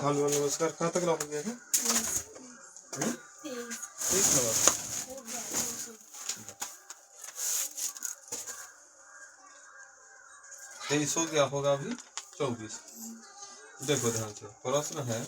Hello नमस्कार। कहाँ तक रह गया है? 30 नंबर। 23 हो गया होगा अभी 24। देखो ध्यान से प्रश्न है,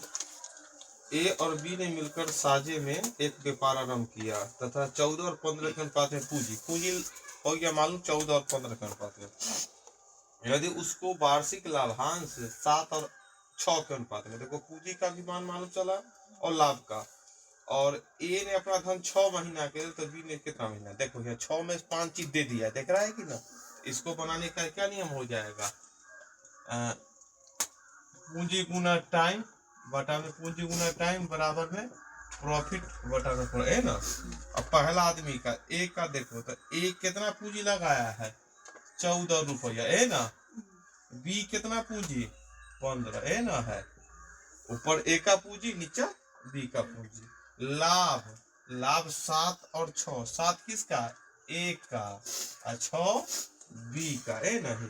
ए और बी ने मिलकर साजे में एक व्यापार आरंभ किया तथा 14 और 15 के अनुपात में पूंजी हो गया मालूम 14 और 15 के अनुपात में। यदि उसको वार्षिक लाभांश 7 और 6 के अनुपात में, देखो पूंजी का भी मान मालूम चला और लाभ का, और ए ने अपना धन 6 महीना के लिए तो बी ने कितना महीना, देखो यहाँ 6 में 5 चीज दे दिया, देख रहा है कि ना। इसको बनाने का क्या नियम हो जाएगा, पूंजी गुना टाइम बटा में पूंजी गुना टाइम बराबर में प्रॉफिट बटा में है ना। अब पहला आदमी का ए का देखो तो ए कितना पूंजी लगाया है 14 रुपया है ना, बी कितना पूंजी 15 है ना है, ऊपर ए का पूंजी नीचे बी का पूंजी। लाभ 7 और 6, 7 किसका ए का और 6 बी का है नहीं।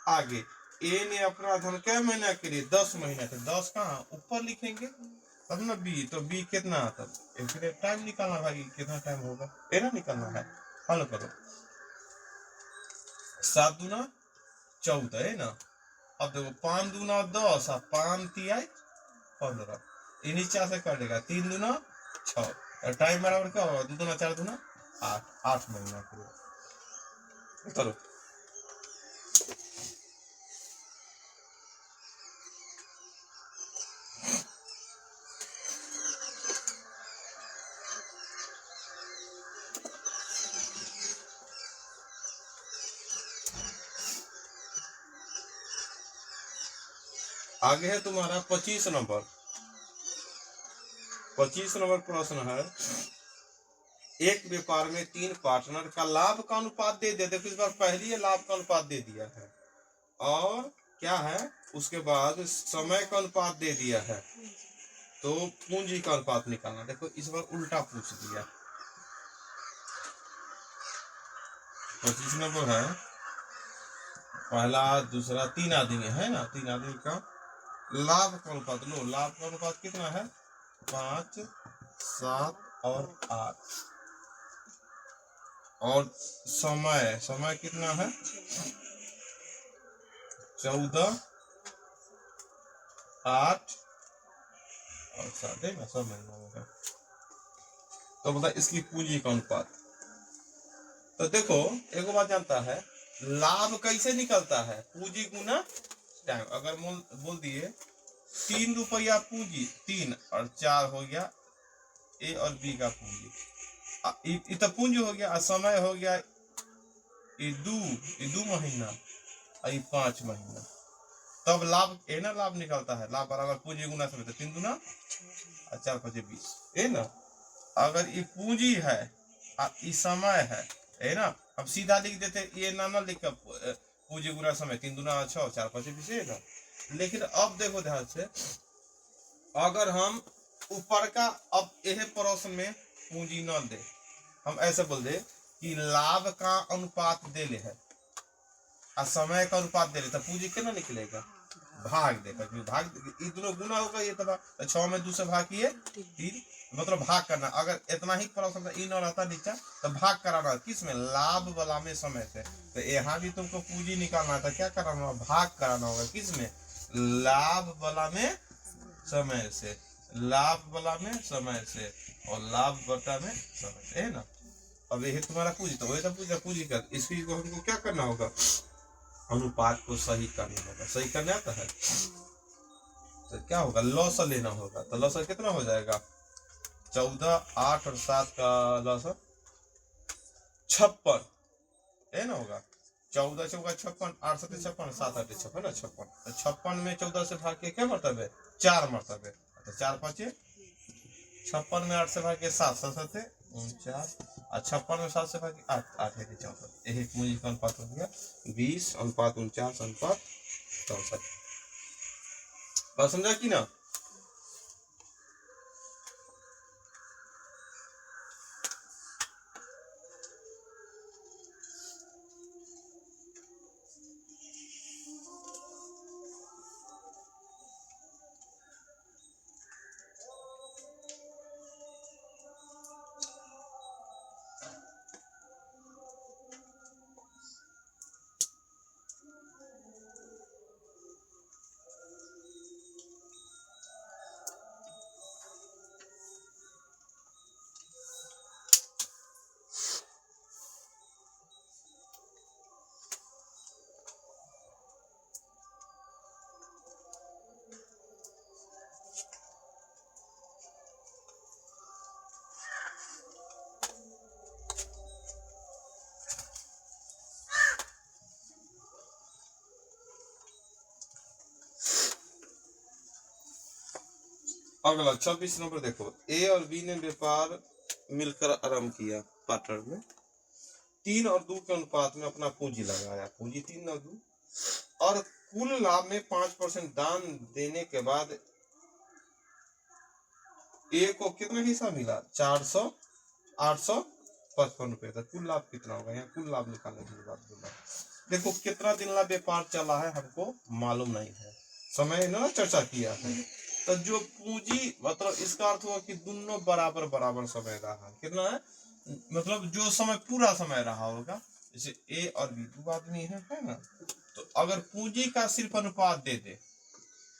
आगे ए ने अपना धन क्या महीना के लिए 10 महीना के, 10 कहाँ ऊपर लिखेंगे तब ना बी, तो बी कितना तब फिर टाइम निकालना भाई कितना टाइम होगा ए ना निकालना है। हल करो 7 दूना 14 है ना। अब देखो 5 दूना 10 और 5 तिया 15, ये नीचे से कर देगा 3 दूना 6 और टाइम बराबर क्या होगा 2 दूना 4 दूना 8 महीना के लिए। चलो आगे है तुम्हारा 25 नंबर। 25 नंबर प्रश्न है, एक व्यापार में 3 पार्टनर का लाभ का अनुपात दे दिया, देखो इस बार पहली लाभ का अनुपात दे दिया है और क्या है उसके बाद समय का अनुपात दे दिया है, तो पूंजी का अनुपात निकालना। देखो इस बार उल्टा पूछ दिया। 25 नंबर है, पहला दूसरा 3 आदमी है ना, 3 आदमी का लाभ का अनुपात लो, लाभ का अनुपात कितना है 5, 7 और 8, और समय कितना है 14, 8 और 7 है ना, सब महीना होगा। तो बता इसकी पूंजी का अनुपात। तो देखो एक बात जानता है, लाभ कैसे निकलता है पूंजी गुना टाइम। अगर बोल दिए 3 रुपया पूंजी 3 और 4 हो गया ए और बी का पूंजी, तो पूंजी हो गया, समय हो गया ये 2 महीना और 5 महीना, तब लाभ ए ना लाभ निकलता है, लाभ बराबर पूंजी गुना समय, तो 3 दूना और 4 5 20 है ना। अगर ये पूंजी है और ये समय है ना, अब सीधा लिख देते ये ना लिख कर पूंजी गुना समय 3 दूना 6 4 5 20 है ना। लेकिन अब देखो ध्यान से, अगर हम ऊपर का अब यह प्रश्न में पूंजी न दे, हम ऐसे बोल दे कि लाभ का अनुपात दे ले है और समय का अनुपात दे ले, तो पूंजी कितना निकलेगा भाग देगा, भाग दोनों गुना होगा, ये तो 6 में 2 से भाग किए 3, मतलब भाग करना। अगर इतना ही प्रश्न इन और रहता नीचा तो भाग कराना किस में लाभ वाला में समय से, तो यहाँ भी तुमको पूंजी निकालना था, क्या कराना होगा भाग कराना होगा किस में लाभ वाला में समय से, लाभ वाला में समय से और लाभ बटा में समय से है ना। अब ये तुम्हारा पूंजी, तो वही तो पूंजी कर, इसकी को हमको क्या करना होगा अनुपात को सही करना होगा, सही करना आता है तो क्या होगा लॉस लेना होगा, तो लॉस कितना हो जाएगा 14, 8 और 7 का लॉस 56 है ना होगा, 14 चौका 56, 8 7 56, 7 8 56 ना 56, तो 56 में 14 से भाग के क्या मरतबे 4 मरतबे, तो 4 5 56 में 8 से भाग के 7 7 49 और 56 में 7 से भाग के 8 8 है 64, यही पूंजी का अनुपात हो गया 20 अनुपात 49 अनुपात 64। बात समझा कि ना। अगला 26 नंबर देखो, ए और बी ने व्यापार मिलकर आरंभ किया पार्टनर में, 3 और 2 के अनुपात में अपना पूंजी लगाया, पूंजी 3 और 2, और कुल लाभ में 5% दान देने के बाद ए को कितना हिस्सा मिला, 855 रुपए। तो कुल लाभ कितना होगा, यहाँ कुल लाभ निकालने की बात बोला। देखो कितना दिन ला व्यापार चला है हमको मालूम नहीं है, समय ना चर्चा किया है। तो जो पूंजी मतलब इसका अर्थ हुआ कि दोनों बराबर बराबर समय रहा, कितना है, मतलब जो समय पूरा समय रहा होगा, जैसे ए और बी 2 आदमी है ना, तो अगर पूंजी का सिर्फ अनुपात दे दे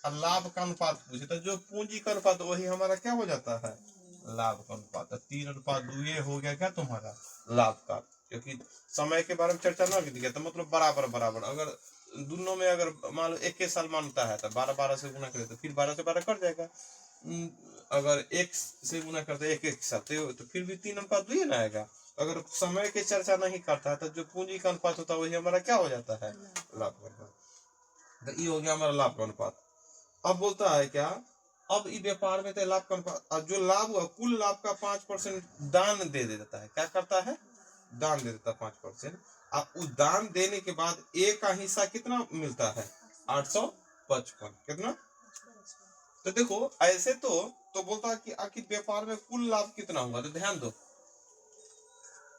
और लाभ का अनुपात पूछे, तो जो पूंजी का अनुपात वही हमारा क्या हो जाता है, लाभ का अनुपात। 3:2 ये हो गया क्या तुम्हारा लाभ का, क्योंकि समय के बारे में चर्चा ना की गया, तो मतलब बराबर बराबर। अगर दोनों में अगर मान लो 21 साल मानता है तो 12 से गुना करे तो फिर 12 से 12 कट जाएगा। अगर 1 से गुना करते 1 साल तो फिर भी 3:2 ना आएगा। अगर समय की चर्चा नहीं करता है तो जो पूंजी का अनुपात होता है वही हमारा क्या हो जाता है, लाभ का अनुपात। तो ये हो गया हमारा लाभ का अनुपात। अब बोलता है क्या, अब इस व्यापार में तो लाभ का अनुपात, जो लाभ हुआ कुल लाभ का 5% दान दे देता है, क्या करता है, दान दे देता है 5%। अब उस दान देने के बाद ए का हिस्सा कितना मिलता है, 855, कितना। तो देखो ऐसे तो बोलता है कि आखिर व्यापार में कुल लाभ कितना हुआ, तो ध्यान दो,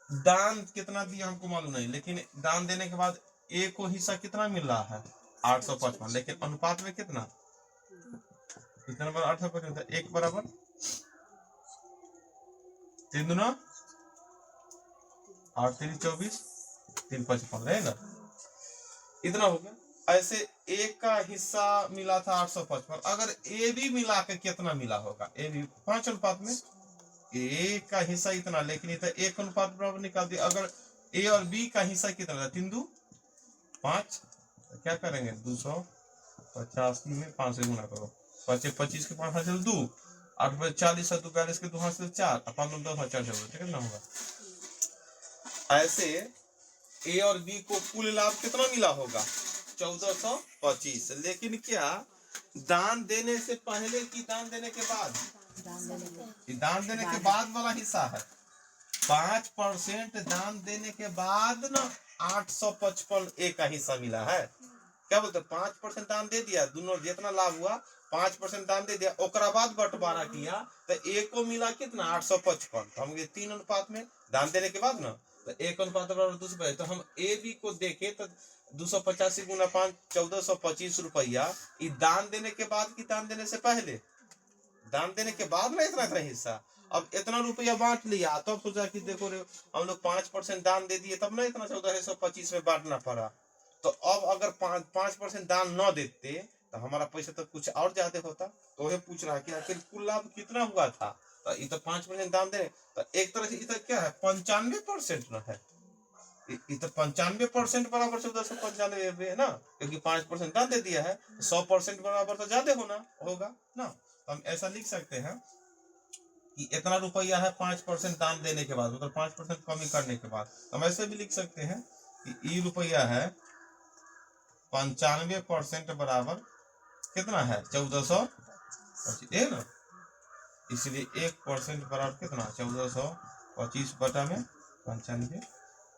दान कितना दिया हमको मालूम नहीं, लेकिन दान देने के बाद ए को हिस्सा कितना मिल रहा है, 855, लेकिन अनुपात में कितना, कितना बराबर 855, 1 बराबर 3 दूना 8 3 24 3 55 है ना, इतना हो गया। ऐसे ए का हिस्सा मिला था 855, अगर ए भी मिला के कितना मिला होगा, ए भी 5 अनुपात में, ए का हिस्सा इतना, लेकिन इतना 1 अनुपात बराबर निकाल दिया। अगर ए और बी का हिस्सा कितना था, 3 2 5, तो क्या करेंगे, 285 में 5 से गुना करो, 25 के 5 हासिल 2, 8 पर 40 है, 42 के 2 हासिल 4, 5 10 4 कितना होगा। ऐसे ए और बी को कुल लाभ कितना मिला होगा, 1425, लेकिन क्या दान देने से पहले कि दान देने के बाद, दान देने के बाद वाला हिस्सा है, 5% दान देने के बाद ना 855 ए का हिस्सा मिला है। क्या बोलते, 5% दान दे दिया, दोनों जितना लाभ हुआ 5% दान दे दिया, ओकरा बाद बंटवारा किया तो ए को मिला कितना, 855। तो हम 3 अनुपात में दान देने के बाद ना, तो 1 अनुपात बराबर 200। तो हम ए बी को देखे तो 285 गुना 5 1425 रुपया, दान देने के बाद की दान देने से पहले, दान देने के बाद ना इतना इतना हिस्सा। अब इतना रुपया बांट लिया, तब सोचा कि देखो रे हम लोग 5% दान दे दिए, तब ना इतना 1425 में बांटना पड़ा। तो अब अगर 5% दान न देते तो हमारा पैसा तो कुछ और ज्यादा होता। तो वही पूछ रहा है कि आखिर कुल लाभ कितना हुआ था, तो ये तो 5% दान दे, तो एक तरह से इधर क्या है, 95% ना है, तो 95% बराबर 1495 है ना, क्योंकि 5% दान दे दिया है, 100% बराबर तो ज्यादा होगा ना। तो हम ऐसा लिख सकते हैं कि इतना रुपया है 5% दान देने के बाद, मतलब 5% कमी करने के बाद। हम ऐसे भी लिख सकते हैं कि ये रुपया है 95% बराबर कितना है, 1425 ना, इसलिए 1% बराबर कितना, 1425 बटा में 95,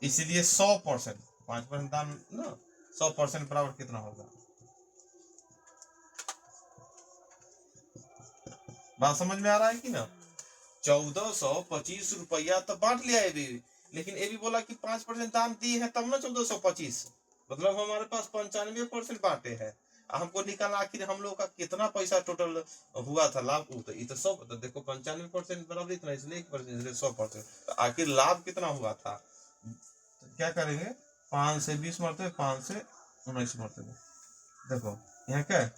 इसलिए 100%, 5% दान ना, 100% बराबर कितना होगा। बात समझ में आ रहा है कि ना। 1425 रुपया तो बांट लिया भी, लेकिन ये भी बोला कि 5% दाम दी है तब ना 1425, मतलब हमारे पास 95% बांटे हैं। हमको निकालना आखिर हम लोग का कितना पैसा टोटल हुआ था लाभ, तो ये तो 100, तो देखो 95% बराबर इतना, इसलिए 1%, इसलिए 100%। तो आखिर लाभ कितना हुआ था, तो क्या करेंगे, 5 से 20 मरते, 5 से 19 मरते, देखो यहाँ क्या है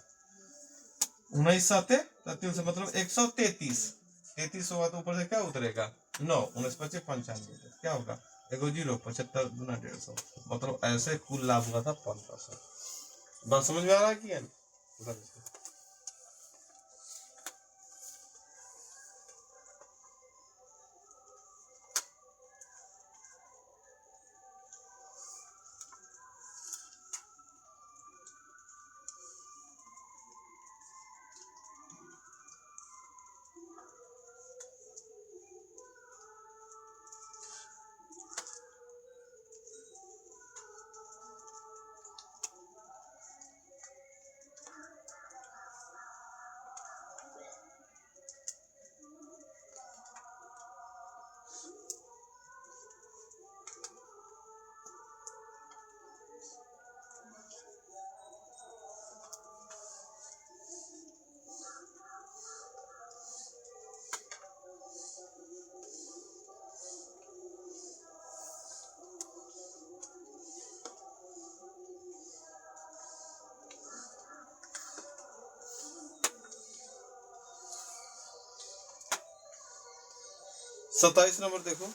19 साते 3 से मतलब 133, 33 होगा तो ऊपर से क्या उतरेगा 9, 19 25 95, क्या होगा एगो 0, 75 गुना 150, मतलब ऐसे कुल लाभ हुआ था 1500। बात समझ में आ रहा है कि 27 नंबर देखो।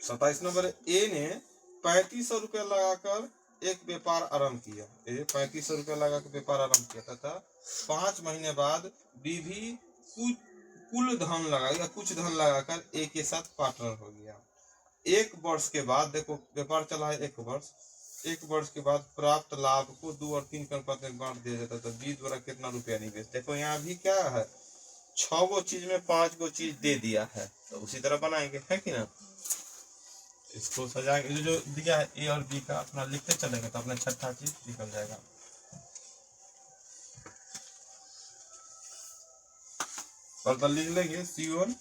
27 नंबर, ए ने 3500 रुपया लगाकर एक व्यापार आरंभ किया। 3500 रुपया लगाकर व्यापार आरंभ किया तथा 5 महीने बाद बी भी कुल धन लगा कुछ धन लगाकर ए के साथ पार्टनर हो गया। 1 वर्ष के बाद, देखो व्यापार चला है 1 वर्ष, 1 वर्ष के बाद प्राप्त लाभ को 2 और 3 के अनुपात में बांट दिया जाता है। तो बी द्वारा कितना रुपया निवेश, देखो यहाँ भी क्या है, 6 गो चीज में 5 गो चीज दे दिया है, तो उसी तरह बनाएंगे, है कि ना। इसको सजाएंगे, जो दिया है ए और बी का अपना लिखते चलेंगे तो अपना छठा चीज निकल जाएगा। तो लिख लेंगे C1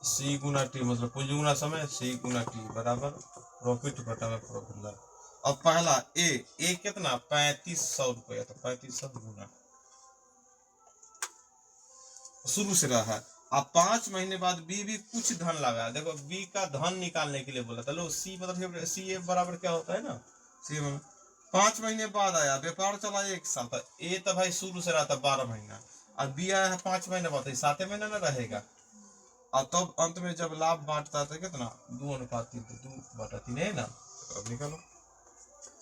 C गुना टी, मतलब पूंजी गुना समय, C गुना टी बराबर प्रॉफिट बटा में प्रॉफिट लॉस। अब पहला ए कितना 3500 रुपया, तो 3500 गुना शुरू से रहा है। अब 5 महीने बाद बी भी कुछ धन लगा, देखो बी का धन निकालने के लिए बोला था। लो सी मतलब सी बराबर क्या होता है ना, सी 5 महीने बाद आया, व्यापार चला 1 साल, तो ए तो भाई शुरू से रहा था 12 महीना, और बी आया है 5 महीने बाद, 7 महीना ना रहेगा। और तब अंत में जब लाभ बांटता था कितना 2:3, तो 2/3 है ना। तो अब निकालो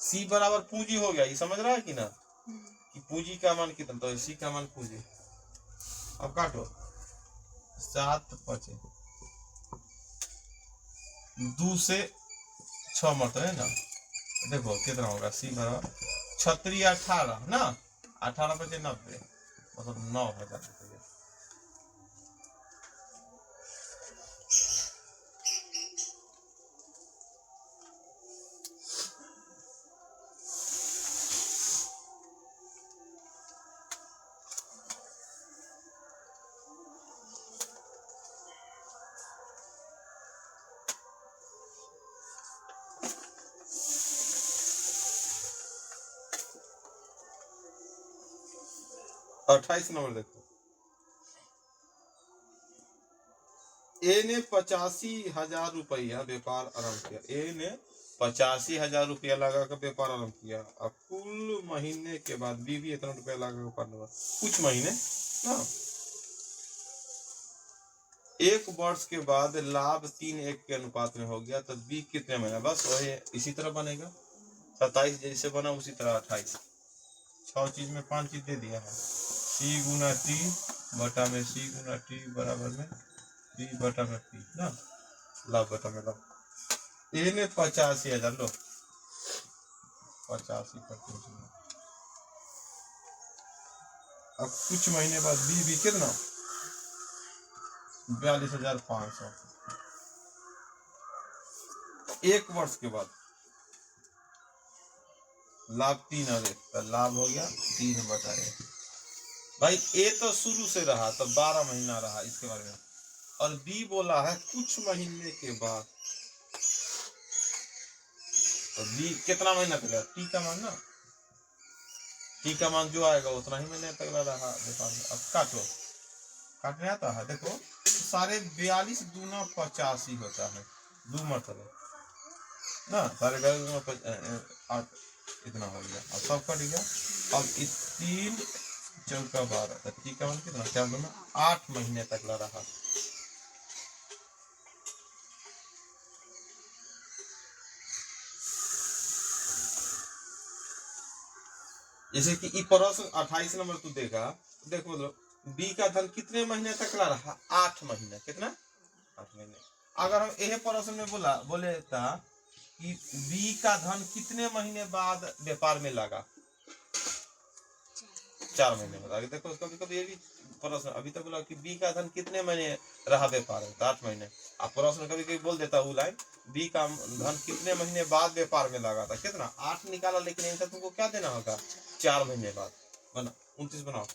सी बराबर पूंजी हो गया, ये समझ रहा है कि ना, कि पूंजी का मान कितना, तो सी का मान पूंजी। अब काटो 7 5 2 से 6 मत है ना, देखो कितना होगा, सी बराबर 36 18 ना, 18 बचे 90, मतलब 9,000 रुपये। और 28 नंबर देखो, ए ने 85,000 रुपया व्यापार आरंभ किया। ए ने 85,000 रुपया लगा कर व्यापार आरंभ किया। अब कुल महीने के बाद बी भी इतना रुपया लगा कर कुछ महीने ना, 1 वर्ष के बाद लाभ 3:1 के अनुपात में हो गया, तो बी कितने महीना, बस वही इसी तरह बनेगा। 27 जैसे बना उसी तरह 28, 6 चीज में 5 चीज दे दिया है। सी गुना टी बटा में सी गुना टी बराबर में बी बटा में पी ना, लाभ बटा में लाभ। ए ने 85,000, लो 85 पर 3। अब कुछ महीने बाद बी भी कितना 42,500। 1 वर्ष के बाद लाभ 3 आ गए, तो लाभ हो गया 3/1। भाई ए तो शुरू से रहा तो 12 महीना रहा, इसके बारे में। और बी बोला है कुछ महीने के बाद, तो बी कितना महीना तक, टी का मान ना, टी का मान जो आएगा उतना ही महीने तक रहा। अब काटो, काटने आता है, देखो सारे 42 दूना 85 होता है, 2 मतलब ना, सारे 42 8 इतना हो गया। अब सब कट गया। अब 3 चौका 12, तो टी का मान कितना, क्या बोलना 8 महीने तक रहा। जैसे कि प्रश्न 28 नंबर तू देखा, देखो मतलब बी का धन कितने महीने तक रहा, 8 महीने, कितना 8 महीने। अगर हम यह प्रश्न में बोले था कि बी का धन कितने महीने बाद व्यापार में लगा, 4 महीने बाद। आगे देखो कभी कभी ये भी प्रश्न, अभी तक बोला कि बी का धन कितने महीने रहा व्यापार में, तो 8 महीने। अब प्रश्न कभी कभी बोल देता वो लाइन, बी का धन कितने महीने बाद व्यापार में लगा था, कितना 8 निकाला, लेकिन इनका तुमको क्या देना होगा 4 महीने बाद। बना 29 बनाओ।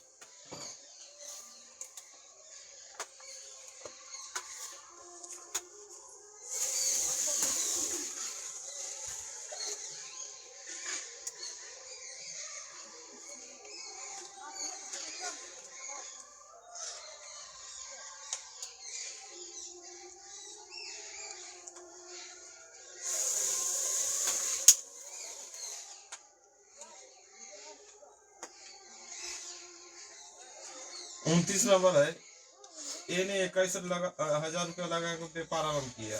29 नंबर है, ए ने 21,000 रुपया लगा कर व्यापार आरंभ किया,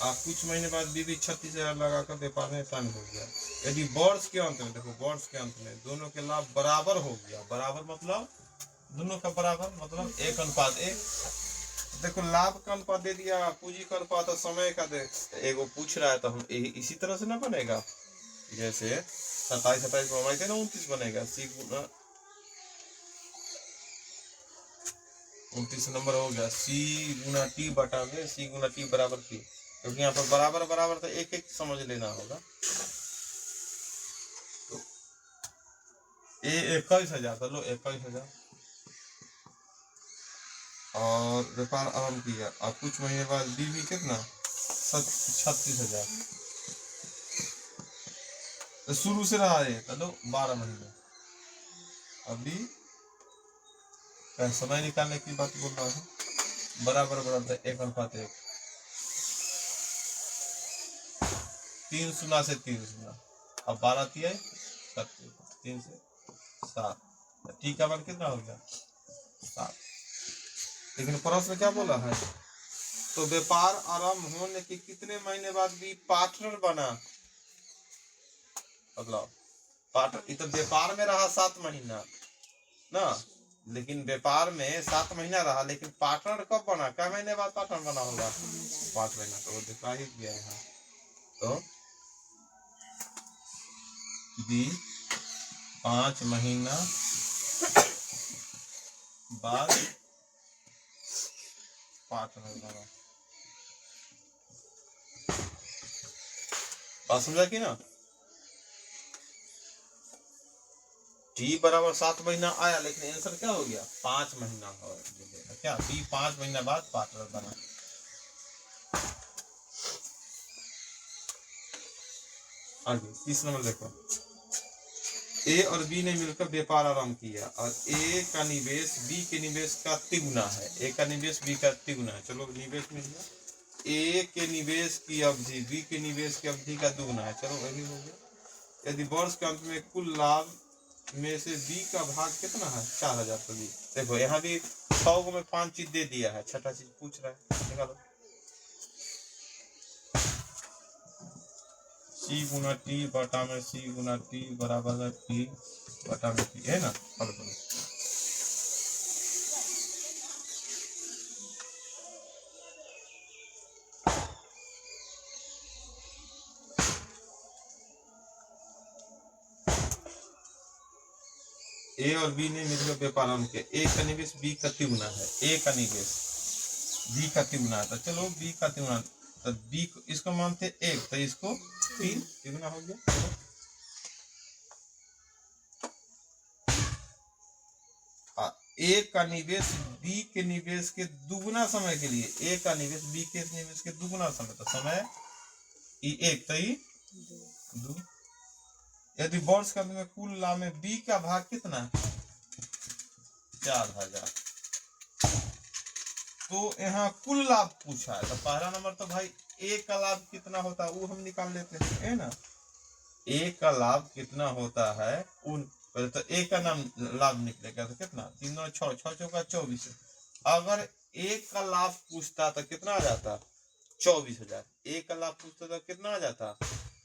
कुछ महीने बाद बीबी 36,000 लगाकर व्यापार में शामिल हो गया। यदि वर्ष के अंत में, देखो वर्ष के अंत में दोनों के लाभ बराबर हो गया, बराबर मतलब दोनों का बराबर मतलब 1:1। देखो लाभ का अनुपात दे दिया, पूंजी का अनुपात और समय का दे, एगो पूछ रहा है तो हम इसी तरह से ना बनेगा, जैसे 27 घुमाते ना 29 बनेगा, सी गुना 29 नंबर हो गया, सी गुना टी बटा में सी गुना टी बराबर टी, क्योंकि यहाँ पर बराबर बराबर तो एक एक समझ लेना होगा। तो ए 21,000 तो लो 21,000 और व्यापार आरंभ किया, और कुछ महीने बाद बीवी कितना 36,000, तो शुरू से रहा है तो लो 12 महीने। अभी समय निकालने की बात बोल रहा हूँ, बराबर बराबर 1:1, 3 शून्य से 3 शून्य, अब 12 3 3 से 7, ठीक है, मान कितना हो गया 7। लेकिन प्रश्न क्या बोला है, तो व्यापार आरंभ होने के कितने महीने बाद भी पार्टनर बना, मतलब पार्टनर, तो व्यापार में रहा 7 महीना ना, लेकिन व्यापार में 7 महीना रहा, लेकिन पार्टनर कब बना, क्या महीने बाद पार्टनर बना होगा 5 महीना, तो वो दिखा ही गया है। तो 5 महीना बाद पार्टनर बना, बात समझा कि ना, टी बराबर 7 महीना आया, लेकिन आंसर क्या हो गया 5 महीना हो गया, क्या बी 5 महीना बाद पार्टनर बना। आगे 30 नंबर देखो, ए और बी ने मिलकर व्यापार आरंभ किया और ए का निवेश बी के निवेश का तिगुना है, ए का निवेश बी का तिगुना है, चलो निवेश मिल गया, ए के निवेश की अवधि बी के निवेश की अवधि का दुगुना है, चलो वही हो गया। यदि वर्ष के अंत में कुल लाभ में से बी का भाग कितना है 4,000, तो बी, देखो यहाँ भी 100 में 5 चीज दे दिया है, छठा चीज पूछ रहा है, निकालो, सी गुना टी बटा में सी गुना टी बराबर है टी बटा में टी, है ना, हल करो। ए और बी ने मिलकर व्यापार आरंभ किया, ए का निवेश बी का तिगुना है, ए का निवेश बी का तिगुना है, तो चलो बी का तिगुना, तो बी को इसको मानते 1, तो इसको 3 तिगुना हो गया। ए का निवेश बी के निवेश के दुगुना समय के लिए, ए का निवेश बी के निवेश के दुगुना समय, तो समय 1 तो 2। यदि वर्ष के अंत में कुल लाभ में बी का भाग कितना है 4,000, तो यहाँ कुल लाभ पूछा है, तो पहला नंबर तो भाई ए का लाभ कितना होता है वो हम निकाल लेते हैं, है ना, ए का लाभ कितना होता है उन, तो ए का नाम लाभ निकलेगा, तो कितना 3 9 6 6 चौका 24, अगर ए का लाभ पूछता तो कितना आ जाता 24,000, ए का लाभ पूछता तो कितना आ जाता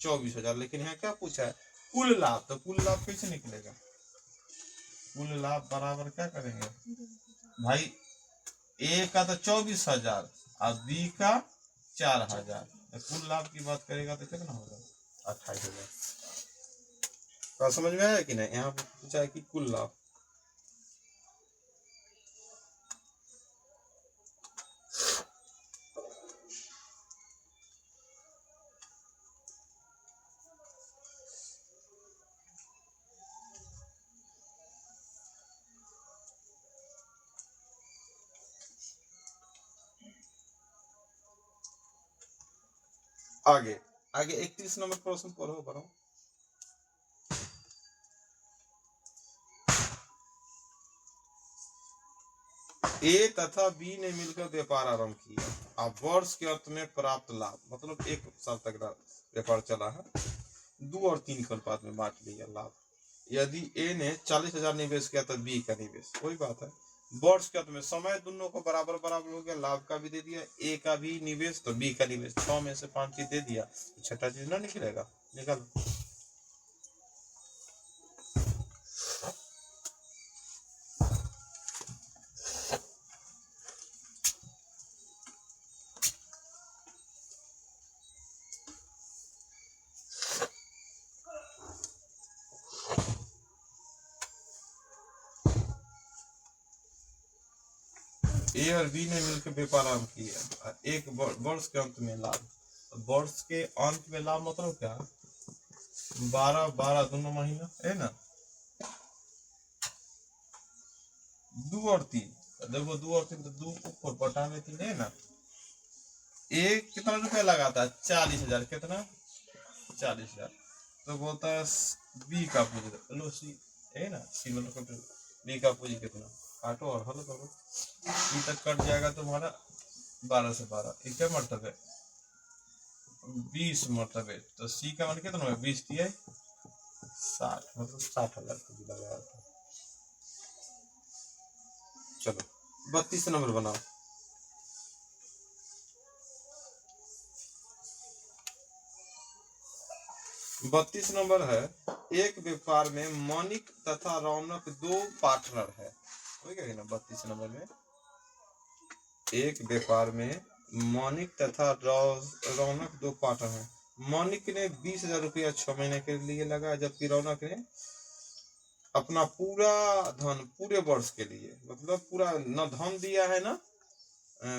24,000, लेकिन यहाँ क्या पूछा है कुल लाभ, तो कुल लाभ कैसे निकलेगा, कुल लाभ बराबर क्या करेंगे भाई, ए का तो 24,000 और बी का 4,000, कुल लाभ की बात करेगा तो कितना होगा 28,000। तो समझ में आया कि नहीं, यहाँ पे पूछा है कि कुल लाभ, आगे आगे 31 नंबर प्रश्न पढ़ो पढ़ो, ए तथा बी ने मिलकर व्यापार आरंभ किया, अब वर्ष के अंत में प्राप्त लाभ, मतलब 1 साल तक व्यापार चला है, 2 और 3 के अनुपात में बांट लिया लाभ। यदि ए ने 40,000 निवेश किया तो बी का निवेश, वही बात है, वर्ष के अंत में समय दोनों को बराबर बराबर हो गया, लाभ का भी दे दिया, ए का भी निवेश तो बी का निवेश, 6 में से 5 चीज दे दिया, छठा चीज ना निकलेगा, निकालो। ए और बी ने मिलकर व्यापार आरंभ किया, एक वर्ष के अंत में लाभ, वर्ष के अंत में लाभ मतलब क्या, 12 दोनों महीना है ना, 2 और 3, देखो 2 और 3 तो 2 ऊपर बटा में 3 है ना, एक कितना रुपया लगाता है, 40,000, कितना 40,000, तो बोलता है बी का पूंजी, लो सी है ना, सी मतलब बी का पूंजी कितना, काटो और हल करो, बी तक कट जाएगा तुम्हारा 12 से 12, क्या मरतबे 20 मरतबे, तो सी का मान कितना है, 20 दिया 60, मतलब 60,000 पूंजी लगाया था। चलो 32 नंबर बनाओ। 32 नंबर है, एक व्यापार में मौनिक तथा रौनक 2 पार्टनर है, हो गया ना। 32 नंबर में एक व्यापार में मौनिक तथा रौनक 2 पार्टनर है। मौनिक ने 20,000 रुपया 6 महीने के लिए लगा, जबकि रौनक ने अपना पूरा धन पूरे वर्ष के लिए, मतलब पूरा न धन दिया है ना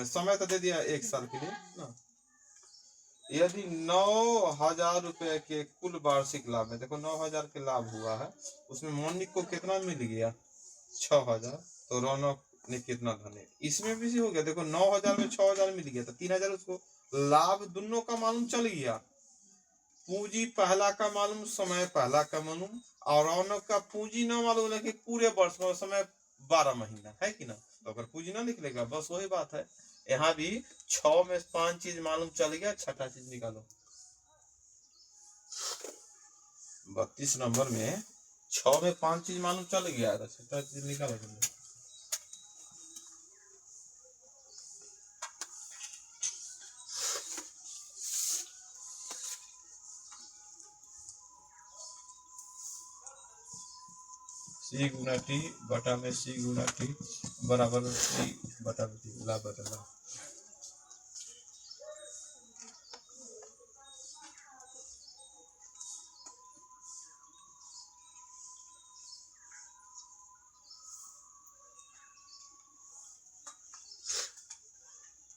समय तो दे दिया 1 साल के लिए ना। यदि 9,000 रुपए के कुल वार्षिक लाभ में, देखो 9,000 के लाभ हुआ है, उसमें मौनिक को कितना मिल गया, 6,000, तो रौनक ने कितना धन है, इसमें भी हो गया, देखो 9,000 में 6,000 मिल गया, तो 3,000 उसको लाभ दोनों का मालूम चल गया, पूंजी पहला का मालूम, समय पहला का मालूम, और रौनक का पूंजी ना मालूम है कि पूरे वर्ष में समय 12 महीना है कि ना, तो अगर पूंजी ना निकलेगा, बस वही बात है। यहाँ भी 6 में 5 चीज मालूम चल गया, छठा चीज निकालो। 32 नंबर में 6 में 5 चीज मालूम चल गया, तो छठा चीज निकालो। सी गुना टी बटा में सी गुना टी बराबर सी बटा में टी, लाभ बदला।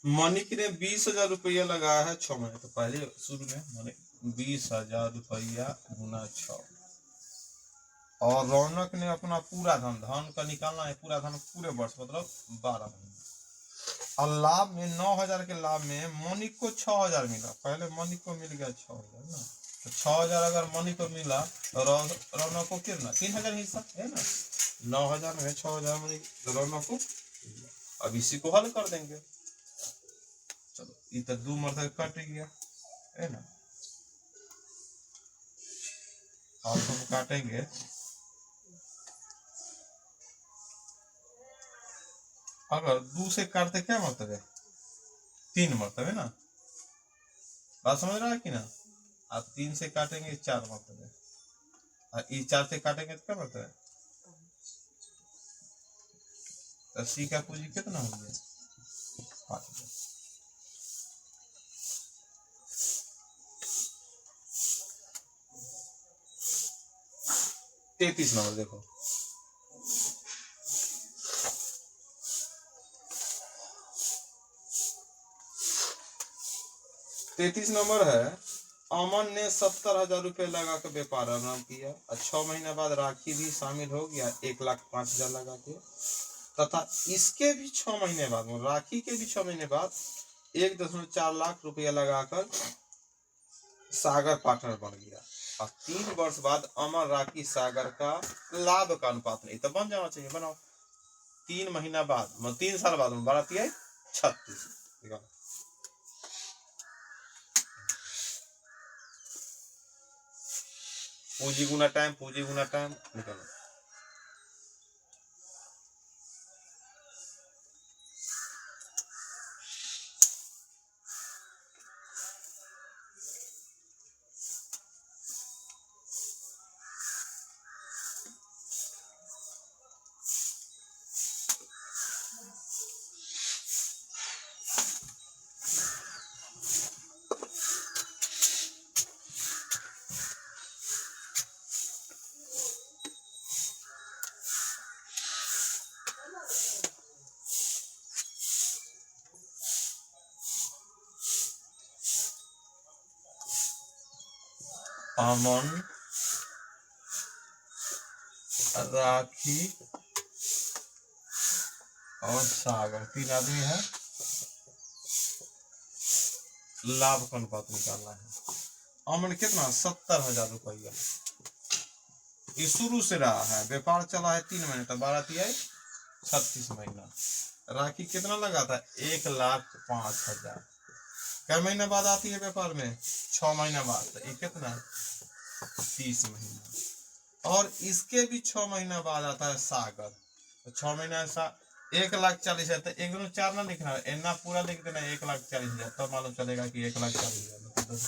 मनिक ने 20,000 रुपया लगाया है 6 महीने, तो पहले शुरू में मनिक 20,000 रुपया गुना 6, और रौनक ने अपना पूरा धन, धन का निकालना है पूरा धन पूरे वर्ष मतलब 12 महीने, और लाभ में 9,000 के लाभ में मनिक को 6,000 मिला, पहले मनिक को मिल गया 6,000 ना, तो 6,000 अगर मनिक को मिला तो रौनक को कितना 3,000 हिस्सा है ना, 9,000 में 6,000 मनिक, तो रौनक को, अब इसी को हल कर देंगे। चलो ये तो 2 मरतबे कट गया है ना, और हम काटेंगे, अगर 2 से काटते क्या मतलब है, 3 मतलब है ना, बात समझ रहा है कि ना, आप 3 से काटेंगे 4 मतलब है, और ये 4 से काटेंगे तो क्या मतलब है, तो सी का पूंजी कितना हो गया 5,000। 33 नंबर देखो, 33 नंबर है, अमन ने 70,000 रुपये लगा कर व्यापार आरंभ किया, और 6 महीने बाद राखी भी शामिल हो गया 1,05,000 लगा के, तथा इसके भी 6 महीने बाद, राखी के भी 6 महीने बाद 1.4 लाख रुपया लगाकर सागर पार्टनर बन गया, और 3 वर्ष बाद अमर राखी सागर का लाभ का अनुपात नहीं तो बन जाना चाहिए, बनाओ। 3 महीना बाद, 3 साल बाद 36 पूंजी गुना टाइम, पूंजी गुना टाइम निकालो। अमन, राखी और सागर, 3 आदमी है। लाभ का अनुपात निकालना है। अमन कितना 70,000 रुपया, ये शुरू से रहा है, व्यापार चला है 3 महीने, तो 12×3 = 36 महीना। राखी कितना लगा था 1,05,000, कै महीने बाद आती है व्यापार में, 6 महीना बाद, तो ये कितना 30 महीना। और इसके भी 6 महीना बाद आता है सागर, तो 6 महीना ऐसा 1,40,000, तो 1 दूनी 4 ना लिखना है, इतना पूरा लिख देना 1,40,000, तब मालूम चलेगा कि 1,40,000।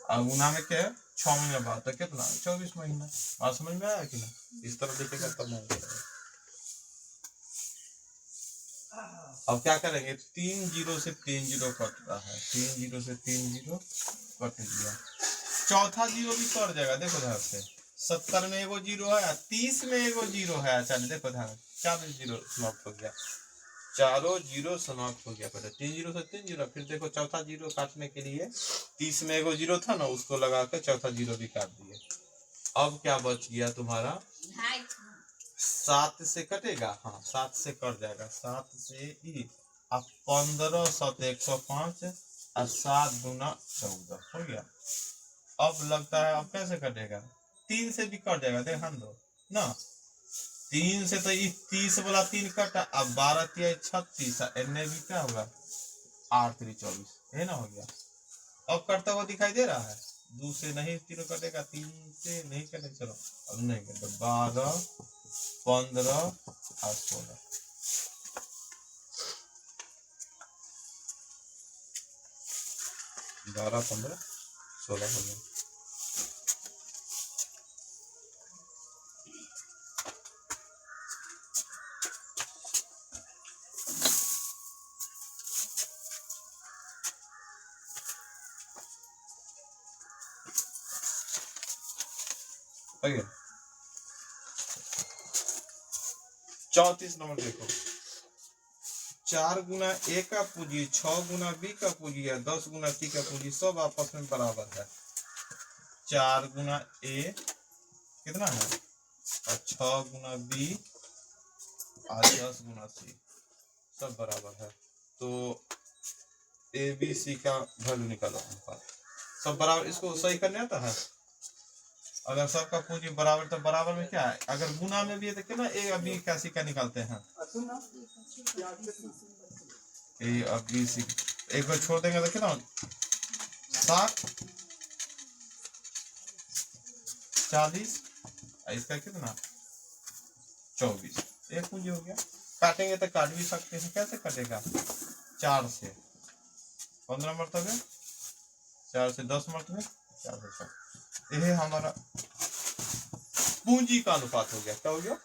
अब उना में क्या है 6 महीने बाद, तो कितना 24 महीना। बात समझ में आया कि ना, इस तरह लिखेगा तब मालूम। अब क्या करेंगे, 3 0 से 3 0 कट रहा है, 3 0 से 3 0 कट गया, चौथा 0 भी कट जाएगा। देखो ध्यान से, 70 में एगो 0 है, 30 में एगो 0 है। अच्छा देखो ध्यान, 4 0 समाप्त हो गया, चारों 0 समाप्त हो गया। पहले 3 0 से 3 0, फिर देखो चौथा 0 काटने के लिए 30 में एगो 0 था ना, उसको लगा कर चौथा 0 भी काट दिए। अब क्या बच गया तुम्हारा, 7 से कटेगा, हाँ 7 से कट जाएगा, 7 से ही, अब 15 7 105 और 7 दूना 14 हो गया। अब लगता है अब कैसे कटेगा, 3 से भी कट जाएगा, ध्यान दो ना, 3 से तो 30 वाला 3 कटा, अब 12 3 36, एने भी क्या होगा 8 3 24, है ना, हो गया। अब कटता हुआ दिखाई दे रहा है, 2 से नहीं 3 कटेगा, 3 से नहीं कटेगा, चलो अब नहीं कटेगा, 12 15 और 16, 12 15 16 हो गया। Okay. 34 नंबर देखो, 4 गुना ए का पूंजी, 6 गुना बी का पूंजी है, 10 गुना सी का पूंजी, सब आपस में बराबर है। 4 गुना ए कितना है, और 6 गुना बी और 10 गुना सी सब बराबर है। तो ए बी सी का वैल्यू निकालो, सब बराबर। इसको सही करने आता है, अगर सबका पूंजी बराबर, तो बराबर में क्या है, अगर गुना में भी है तो कितना ए और बी का सी का निकालते हैं, ए और बी सी, एक बार छोड़ देंगे तो कितना 60 40, इसका कितना 24, एक पूंजी हो गया। काटेंगे तो काट भी सकते हैं, कैसे कटेगा, 4 से 15 मरतबे, 4 से 10 मरतबे, 4 से 6, यह हमारा पूंजी का अनुपात हो गया। क्या हो गया,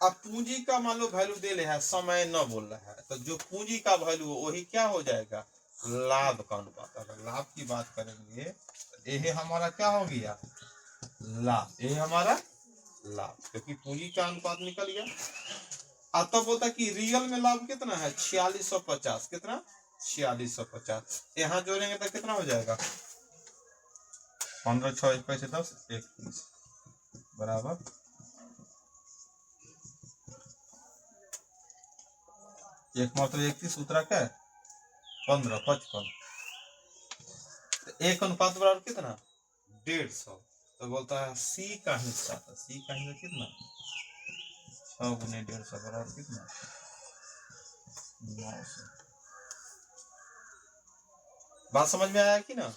अब पूंजी का मान लो वैल्यू दे ले है, समय न बोल रहा है, तो जो पूंजी का वैल्यू वही क्या हो जाएगा, लाभ का अनुपात। अगर लाभ की बात करेंगे तो यह हमारा क्या हो गया, लाभ, यह हमारा लाभ, क्योंकि पूंजी का अनुपात निकल गया। अब तो बोलता कि रियल में लाभ कितना है 4650, कितना 4650, यहाँ जोड़ेंगे तो कितना हो जाएगा 15 6 21 10 31 बराबर 1 मतलब 31 सूत्रा क्या 15 55, एक अनुपात बराबर कितना 150। तो बोलता है सी का हिस्सा, तो सी का हिस्सा कितना 6 गुने 150 बराबर कितना 900। बात समझ में आया कि ना,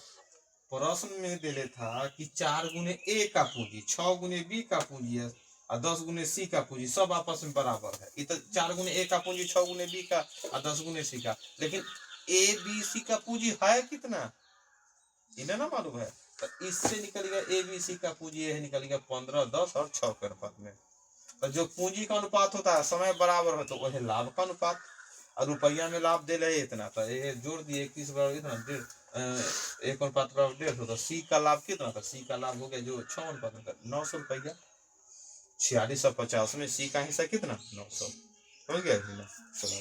प्रश्न में दे ले था कि 4 गुने ए का पूंजी, 6 गुने बी का पूंजी है और 10 गुने सी का पूंजी, सब आपस में बराबर है। ये तो 4 गुने ए का पूंजी, 6 गुने बी का और 10 गुने सी का, लेकिन ए बी सी का पूंजी है कितना, इन्हें ना मालूम है, तो इससे निकल गया ए बी सी का पूंजी है, निकल गया 15 10 और 6 के अनुपात में। तो जो पूंजी का अनुपात होता है समय बराबर है, तो वह लाभ का अनुपात, और रुपया में लाभ दे रहे इतना, तो ये जोड़ दिए 21 बराबर इतना 1 अनुपात बराबर 150, तो सी का लाभ कितना था, सी का लाभ हो गया जो 6 अनुपात में 900 रुपया, 4650 में सी का हिस्सा कितना 900 हो गया। चलो